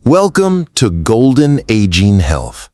Welcome to Golden Aging Health.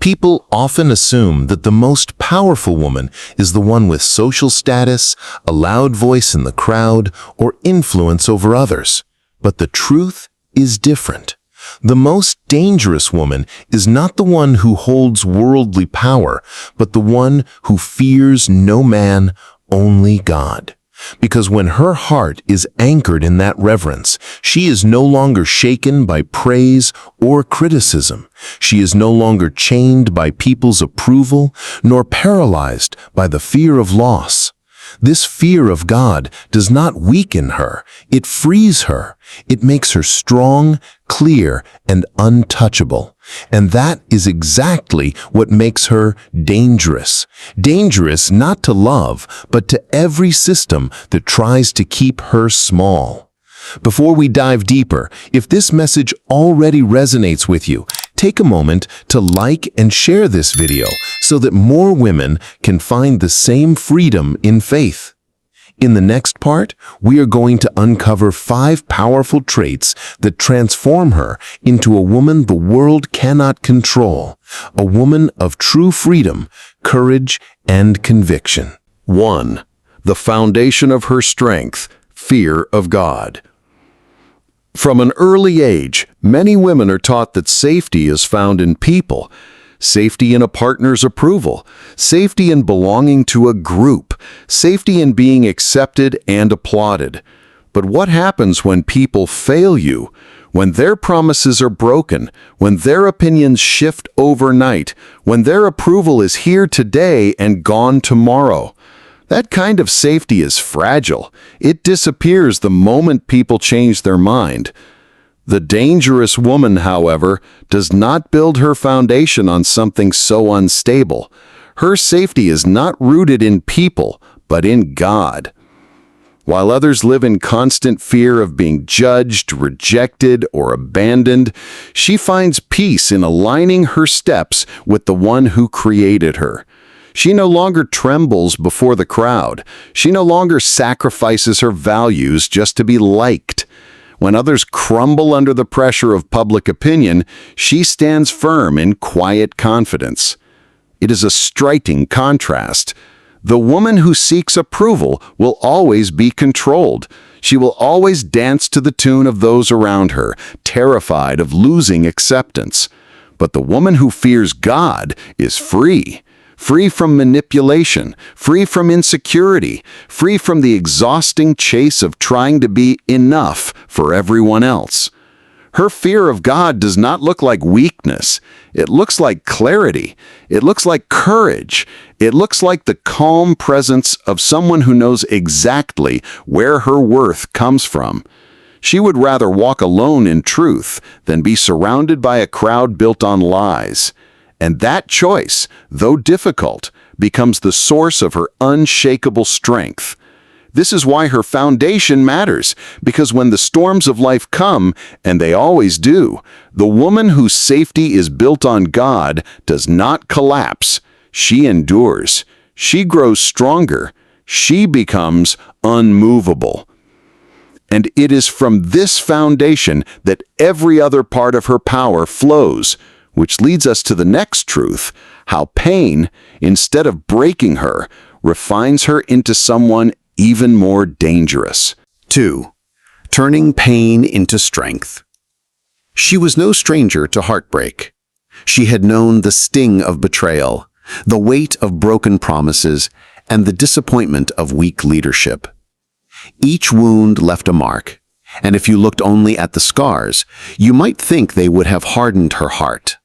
People often assume that the most powerful woman is the one with social status, a loud voice in the crowd, or influence over others. But the truth is different. The most dangerous woman is not the one who holds worldly power, but the one who fears no man, only God. Because when her heart is anchored in that reverence, she is no longer shaken by praise or criticism. She is no longer chained by people's approval, nor paralyzed by the fear of loss. This fear of God does not weaken her, it frees her. It makes her strong, clear, and untouchable. And that is exactly what makes her dangerous. Dangerous not to love, but to every system that tries to keep her small. Before we dive deeper, if this message already resonates with you, take a moment to like and share this video so that more women can find the same freedom in faith. In the next part, we are going to uncover 5 powerful traits that transform her into a woman the world cannot control, a woman of true freedom, courage, and conviction. 1. The foundation of her strength, fear of God. From an early age, many women are taught that safety is found in people. Safety in a partner's approval, safety in belonging to a group, safety in being accepted and applauded. But what happens when people fail you? When their promises are broken, when their opinions shift overnight, when their approval is here today and gone tomorrow? That kind of safety is fragile. It disappears the moment people change their mind. The dangerous woman, however, does not build her foundation on something so unstable. Her safety is not rooted in people, but in God. While others live in constant fear of being judged, rejected, or abandoned, she finds peace in aligning her steps with the one who created her. She no longer trembles before the crowd. She no longer sacrifices her values just to be liked. When others crumble under the pressure of public opinion, she stands firm in quiet confidence. It is a striking contrast. The woman who seeks approval will always be controlled. She will always dance to the tune of those around her, terrified of losing acceptance. But the woman who fears God is free. Free from manipulation, free from insecurity, free from the exhausting chase of trying to be enough for everyone else. Her fear of God does not look like weakness. It looks like clarity. It looks like courage. It looks like the calm presence of someone who knows exactly where her worth comes from. She would rather walk alone in truth than be surrounded by a crowd built on lies. And that choice, though difficult, becomes the source of her unshakable strength. This is why her foundation matters, because when the storms of life come, and they always do, the woman whose safety is built on God does not collapse. She endures. She grows stronger. She becomes unmovable. And it is from this foundation that every other part of her power flows, which leads us to the next truth, how pain, instead of breaking her, refines her into someone even more dangerous. 2. Turning pain into strength. She was no stranger to heartbreak. She had known the sting of betrayal, the weight of broken promises, and the disappointment of weak leadership. Each wound left a mark, and if you looked only at the scars, you might think they would have hardened her heart.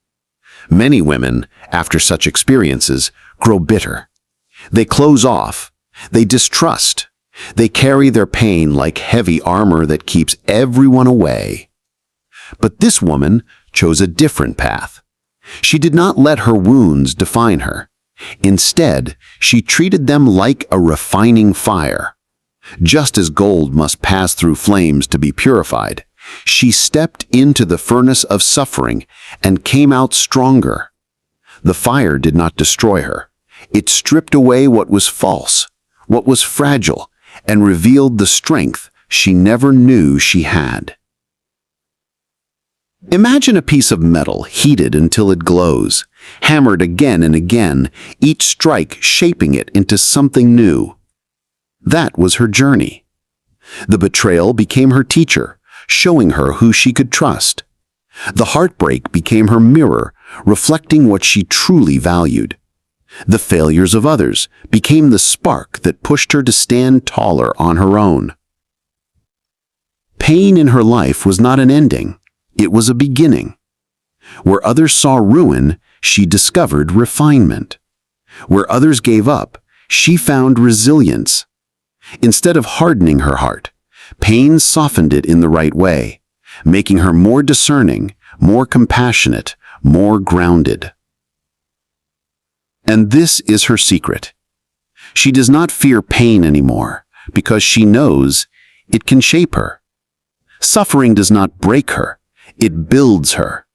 Many women, after such experiences, grow bitter. They close off. They distrust. They carry their pain like heavy armor that keeps everyone away. But this woman chose a different path. She did not let her wounds define her. Instead, she treated them like a refining fire. Just as gold must pass through flames to be purified, she stepped into the furnace of suffering and came out stronger. The fire did not destroy her. It stripped away what was false, what was fragile, and revealed the strength she never knew she had. Imagine a piece of metal heated until it glows, hammered again and again, each strike shaping it into something new. That was her journey. The betrayal became her teacher, showing her who she could trust. The heartbreak became her mirror, reflecting what she truly valued. The failures of others became the spark that pushed her to stand taller on her own. Pain in her life was not an ending, it was a beginning. Where others saw ruin, she discovered refinement. Where others gave up, she found resilience. Instead of hardening her heart, pain softened it in the right way, making her more discerning, more compassionate, more grounded. And this is her secret. She does not fear pain anymore because she knows it can shape her. Suffering does not break her, it builds her.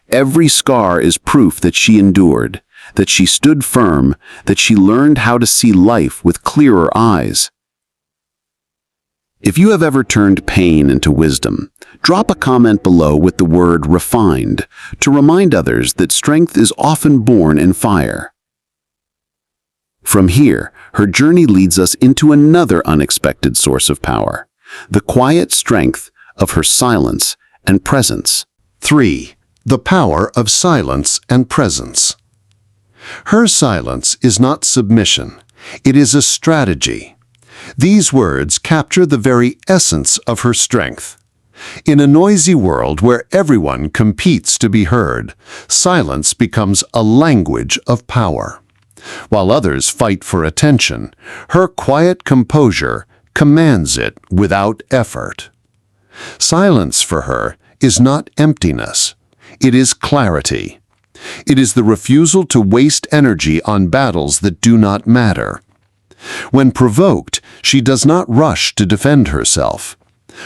Every scar is proof that she endured, that she stood firm, that she learned how to see life with clearer eyes. If you have ever turned pain into wisdom, drop a comment below with the word refined to remind others that strength is often born in fire. From here, her journey leads us into another unexpected source of power, the quiet strength of her silence and presence. 3. The power of silence and presence. Her silence is not submission, it is a strategy. These words capture the very essence of her strength. In a noisy world where everyone competes to be heard, silence becomes a language of power. While others fight for attention, her quiet composure commands it without effort. Silence for her is not emptiness, it is clarity. It is the refusal to waste energy on battles that do not matter. When provoked, she does not rush to defend herself.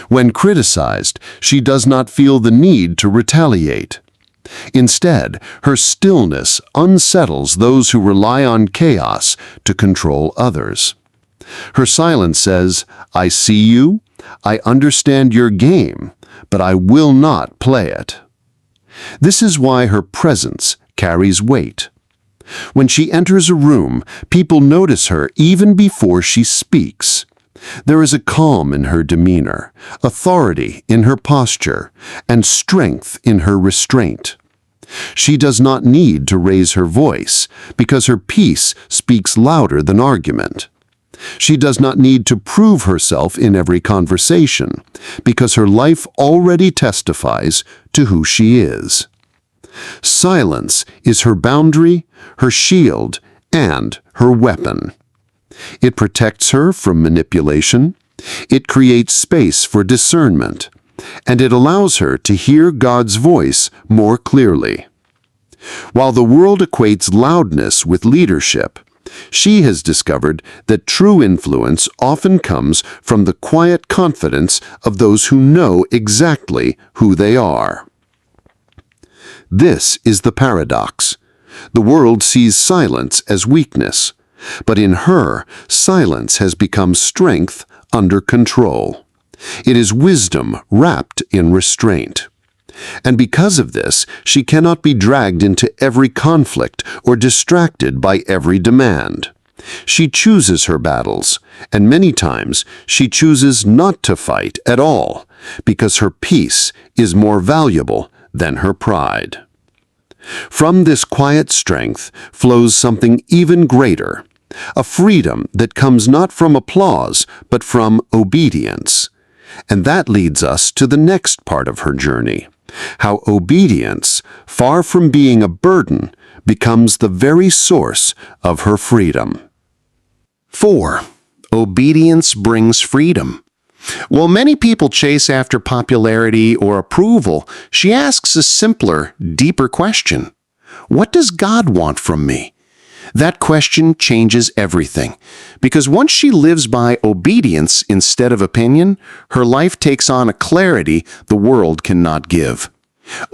When criticized, she does not feel the need to retaliate. Instead, her stillness unsettles those who rely on chaos to control others. Her silence says, "I see you, I understand your game, but I will not play it." This is why her presence carries weight. When she enters a room, people notice her even before she speaks. There is a calm in her demeanor, authority in her posture, and strength in her restraint. She does not need to raise her voice because her peace speaks louder than argument. She does not need to prove herself in every conversation because her life already testifies to who she is. Silence is her boundary, her shield, and her weapon. It protects her from manipulation, it creates space for discernment, and it allows her to hear God's voice more clearly. While the world equates loudness with leadership, she has discovered that true influence often comes from the quiet confidence of those who know exactly who they are. This is the paradox. The world sees silence as weakness, but in her, silence has become strength under control. It is wisdom wrapped in restraint. And because of this, she cannot be dragged into every conflict or distracted by every demand. She chooses her battles, and many times she chooses not to fight at all, because her peace is more valuable than her pride. From this quiet strength flows something even greater, a freedom that comes not from applause, but from obedience. And that leads us to the next part of her journey, how obedience, far from being a burden, becomes the very source of her freedom. 4. Obedience brings freedom. While many people chase after popularity or approval, she asks a simpler, deeper question. What does God want from me? That question changes everything, because once she lives by obedience instead of opinion, her life takes on a clarity the world cannot give.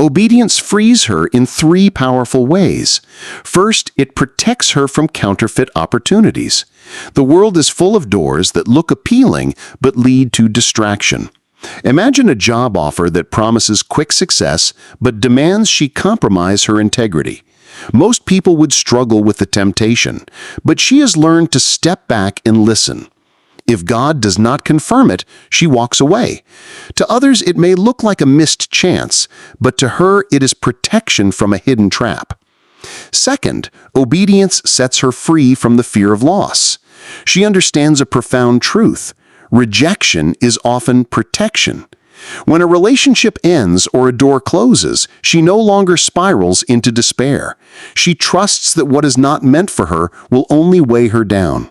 Obedience frees her in 3 powerful ways. First, it protects her from counterfeit opportunities. The world is full of doors that look appealing but lead to distraction. Imagine a job offer that promises quick success but demands she compromise her integrity. Most people would struggle with the temptation, but she has learned to step back and listen. If God does not confirm it, she walks away. To others, it may look like a missed chance, but to her, it is protection from a hidden trap. Second, obedience sets her free from the fear of loss. She understands a profound truth. Rejection is often protection. When a relationship ends or a door closes, she no longer spirals into despair. She trusts that what is not meant for her will only weigh her down.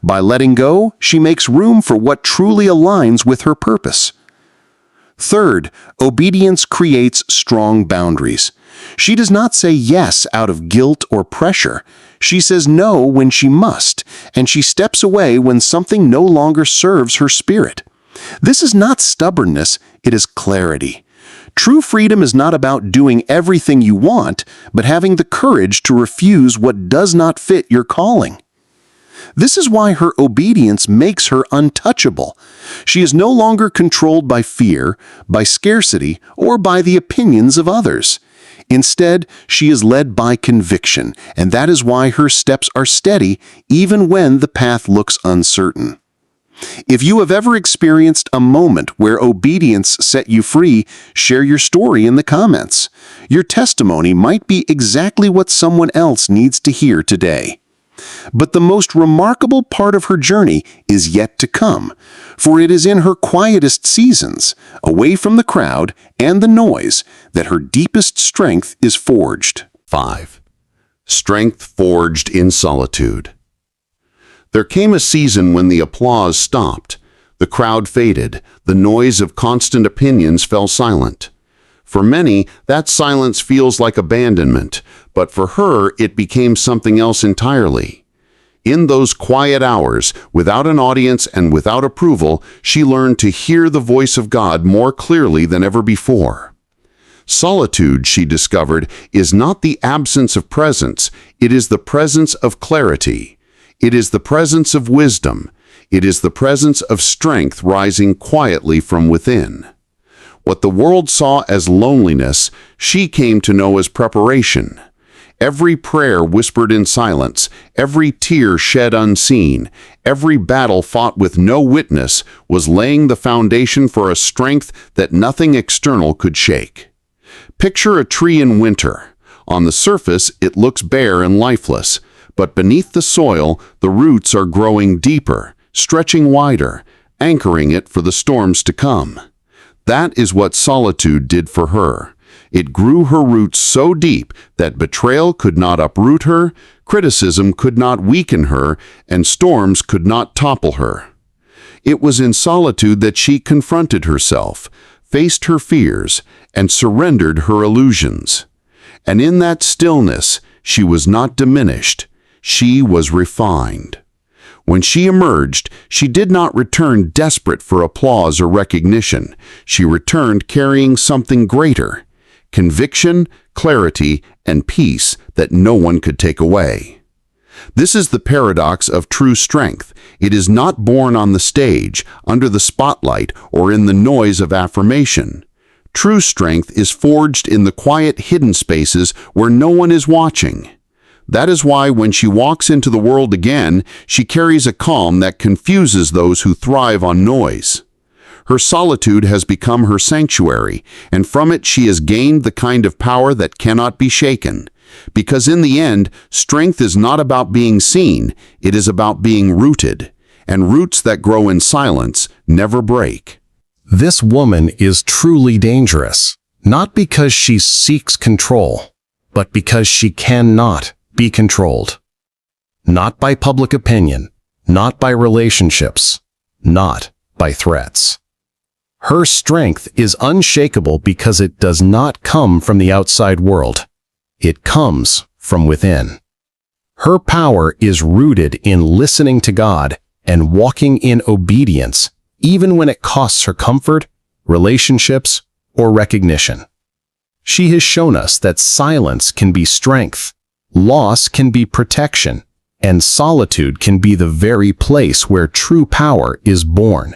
By letting go, she makes room for what truly aligns with her purpose. Third, obedience creates strong boundaries. She does not say yes out of guilt or pressure. She says no when she must, and she steps away when something no longer serves her spirit. This is not stubbornness, it is clarity. True freedom is not about doing everything you want, but having the courage to refuse what does not fit your calling. This is why her obedience makes her untouchable. She is no longer controlled by fear, by scarcity, or by the opinions of others. Instead, she is led by conviction, and that is why her steps are steady even when the path looks uncertain. If you have ever experienced a moment where obedience set you free, share your story in the comments. Your testimony might be exactly what someone else needs to hear today. But the most remarkable part of her journey is yet to come, for it is in her quietest seasons, away from the crowd and the noise, that her deepest strength is forged. 5. Strength forged in solitude. There came a season when the applause stopped, the crowd faded, the noise of constant opinions fell silent. For many, that silence feels like abandonment, but for her, it became something else entirely. In those quiet hours, without an audience and without approval, she learned to hear the voice of God more clearly than ever before. Solitude, she discovered, is not the absence of presence, it is the presence of clarity. It is the presence of wisdom. It is the presence of strength rising quietly from within. What the world saw as loneliness, she came to know as preparation. Every prayer whispered in silence, every tear shed unseen, every battle fought with no witness was laying the foundation for a strength that nothing external could shake. Picture a tree in winter. On the surface, it looks bare and lifeless, but beneath the soil, the roots are growing deeper, stretching wider, anchoring it for the storms to come. That is what solitude did for her. It grew her roots so deep that betrayal could not uproot her, criticism could not weaken her, and storms could not topple her. It was in solitude that she confronted herself, faced her fears, and surrendered her illusions. And in that stillness, she was not diminished. She was refined. When she emerged, she did not return desperate for applause or recognition. She returned carrying something greater: conviction, clarity, and peace that no one could take away. This is the paradox of true strength. It is not born on the stage, under the spotlight, or in the noise of affirmation. True strength is forged in the quiet, hidden spaces where no one is watching. That is why when she walks into the world again, she carries a calm that confuses those who thrive on noise. Her solitude has become her sanctuary, and from it she has gained the kind of power that cannot be shaken. Because in the end, strength is not about being seen, it is about being rooted, and roots that grow in silence never break. This woman is truly dangerous, not because she seeks control, but because she cannot be controlled. Not by public opinion, not by relationships, not by threats. Her strength is unshakable because it does not come from the outside world. It comes from within. Her power is rooted in listening to God and walking in obedience, even when it costs her comfort, relationships, or recognition. She has shown us that silence can be strength, loss can be protection, and solitude can be the very place where true power is born.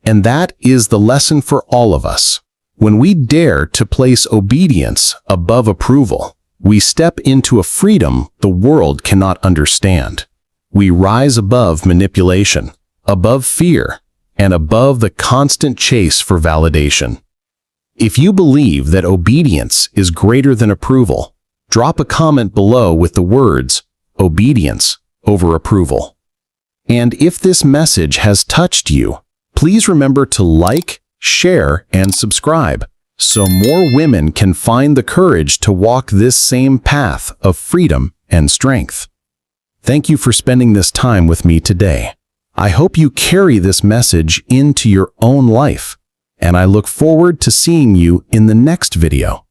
And that is the lesson for all of us. When we dare to place obedience above approval, we step into a freedom the world cannot understand. We rise above manipulation, above fear, and above the constant chase for validation. If you believe that obedience is greater than approval, drop a comment below with the words, "Obedience over approval." And if this message has touched you, please remember to like, share, and subscribe so more women can find the courage to walk this same path of freedom and strength. Thank you for spending this time with me today. I hope you carry this message into your own life, and I look forward to seeing you in the next video.